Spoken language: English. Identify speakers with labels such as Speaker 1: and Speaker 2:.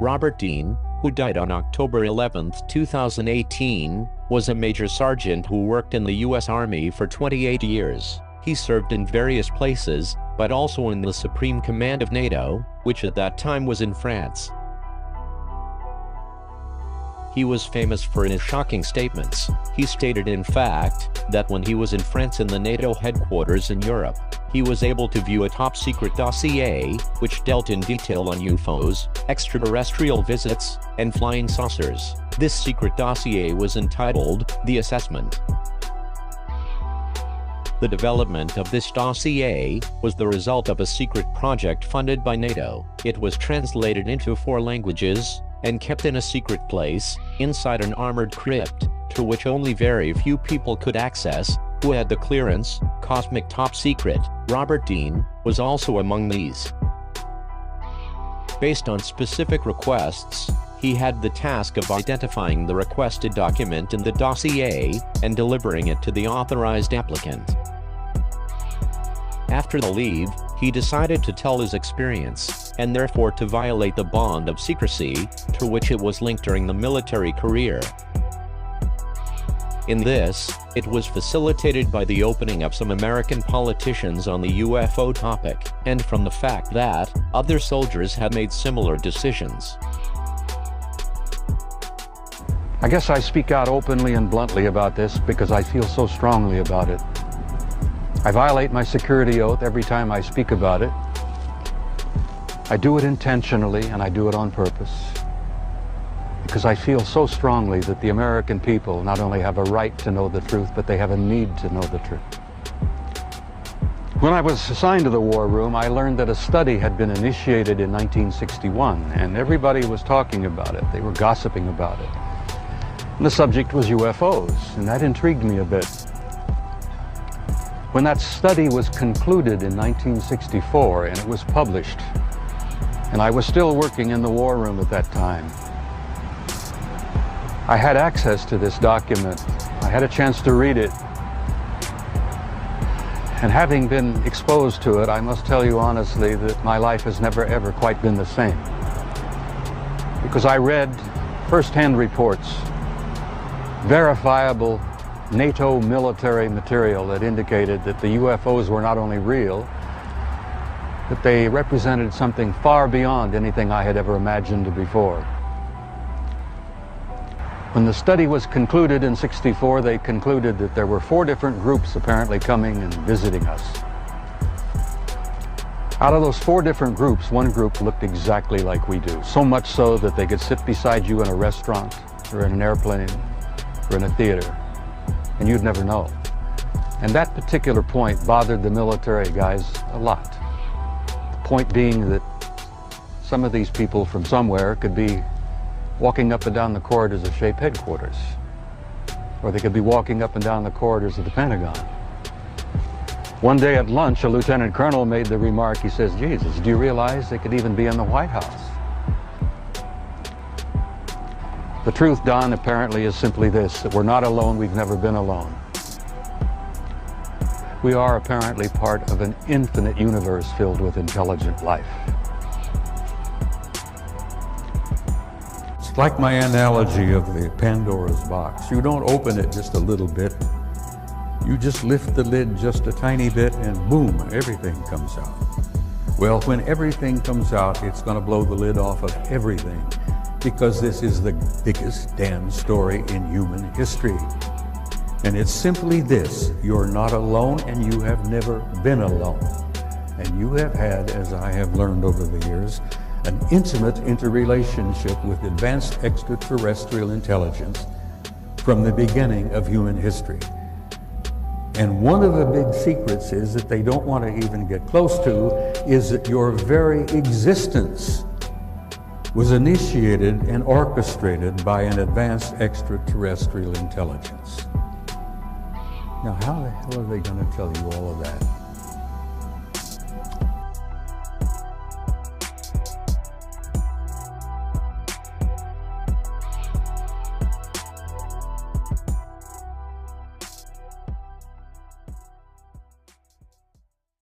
Speaker 1: Robert Dean, who died on October 11, 2018, was a major sergeant who worked in the U.S. Army for 28 years. He served in various places, but also in the Supreme Command of NATO, which at that time was in France. He was famous for his shocking statements. He stated, in fact, that when he was in France in the NATO headquarters in Europe, he was able to view a top-secret dossier, which dealt in detail on UFOs, extraterrestrial visits, and flying saucers. This secret dossier was entitled The Assessment. The development of this dossier was the result of a secret project funded by NATO. It was translated into 4 languages and kept in a secret place, inside an armored crypt, to which only very few people could access, who had the clearance, Cosmic Top Secret. Robert Dean was also among these. Based on specific requests, he had the task of identifying the requested document in the dossier and delivering it to the authorized applicant. After the leave, he decided to tell his experience, and therefore to violate the bond of secrecy, to which it was linked during the military career. In this, it was facilitated by the opening of some American politicians on the UFO topic, and from the fact that other soldiers had made similar decisions.
Speaker 2: I guess I speak out openly and bluntly about this because I feel so strongly about it. I violate my security oath every time I speak about it. I do it intentionally and I do it on purpose because I feel so strongly that the American people not only have a right to know the truth, but they have a need to know the truth. When I was assigned to the War Room, I learned that a study had been initiated in 1961, and everybody was talking about it. They were gossiping about it. And the subject was UFOs, and that intrigued me a bit. When that study was concluded in 1964 and it was published, and I was still working in the War Room at that time, I had access to this document. I had a chance to read it. And having been exposed to it, I must tell you honestly that my life has never ever quite been the same. Because I read first-hand reports, verifiable NATO military material that indicated that the UFOs were not only real, but they represented something far beyond anything I had ever imagined before. When the study was concluded in '64, they concluded that there were 4 different groups apparently coming and visiting us. Out of those 4 different groups, one group looked exactly like we do, so much so that they could sit beside you in a restaurant or in an airplane or in a theater, and you'd never know. And that particular point bothered the military guys a lot. The point being that some of these people from somewhere could be walking up and down the corridors of SHAPE headquarters, or they could be walking up and down the corridors of the Pentagon. One day at lunch, a lieutenant colonel made the remark, he says, "Jesus, do you realize they could even be in the White House?" The truth, Don, apparently is simply this, that we're not alone, we've never been alone. We are apparently part of an infinite universe filled with intelligent life.
Speaker 3: It's like my analogy of the Pandora's box. You don't open it just a little bit. You just lift the lid just a tiny bit and boom, everything comes out. Well, when everything comes out, it's going to blow the lid off of everything, because this is the biggest damn story in human history. And it's simply this: you're not alone, and you have never been alone. And you have had, as I have learned over the years, an intimate interrelationship with advanced extraterrestrial intelligence from the beginning of human history. And one of the big secrets is that they don't want to even get close to is that your very existence was initiated and orchestrated by an advanced extraterrestrial intelligence. Now, how the hell are they going to tell you all of that?